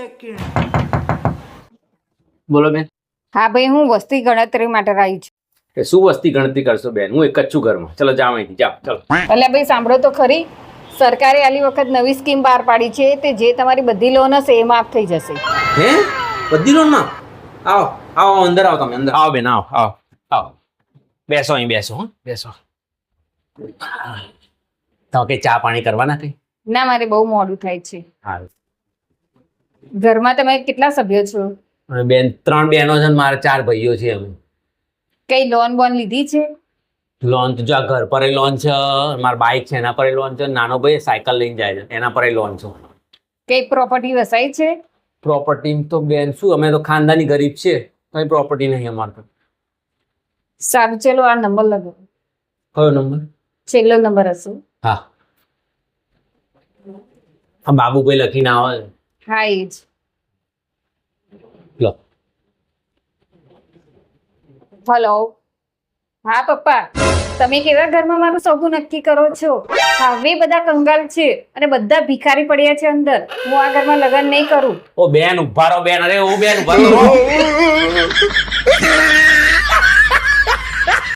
Second. બોલો બેન. હા ભાઈ, હું વસ્તી ગણતરી માટે આવી છું. એ શું વસ્તી ગણતરી કરશો બેન? હું એક જ છું ઘરમાં. ચલો જાઓ અહીંથી, જાઓ ચલો. એટલે ભાઈ સાંભળો તો ખરી, સરકારે આલી વખત નવી સ્કીમ બહાર પાડી છે. તે જે તમારી બધી લોન હશે એ માફ થઈ જશે. હે? બધી લોનમાં? આવો આવો, અંદર આવો, તમે અંદર આવો બેન, આવો આવો આવો. બેસો અહીં, બેસો. હો બેસો. તો કે ચા પાણી કરવાના કઈ? ના, મારે બહુ મોડું થાય છે. સારું. ઘરમાં તમે કેટલા સભ્યો છો? અને બેન 3 બહેનો છે ને મારે 4 ભાઈઓ છે. અમે કઈ લોન બોન લીધી છે? લોન તો જો આ ઘર પર લોન છે, મારા બાઇક છે એના પર લોન છે, નાનો ભાઈ સાયકલ લઈને જાય છે એના પર લોન છે. કઈ પ્રોપર્ટી વસાઈ છે? પ્રોપર્ટી તો બેન શું, અમે તો ખાનદાની ગરીબ છે, કઈ પ્રોપર્ટી નહીં અમારે તો. સારું, ચલો આ નંબર લગાવો. કયો નંબર? છેલ્લો નંબર હશે. હા, આ બાબુભાઈ લખીને આવે. હા, એ જ. લો. હલો. હા પપ્પા, તમે કેવા ઘરમાં મારું સગું નક્કી કરો છો? હવે બધા કંગાલ છે અને બધા ભિખારી પડ્યા છે અંદર. હું આ ઘરમાં લગ્ન નહીં કરું. ઓ બેન ઉભા રહો બેન. અરે ઓ બેન ઉભા રહો.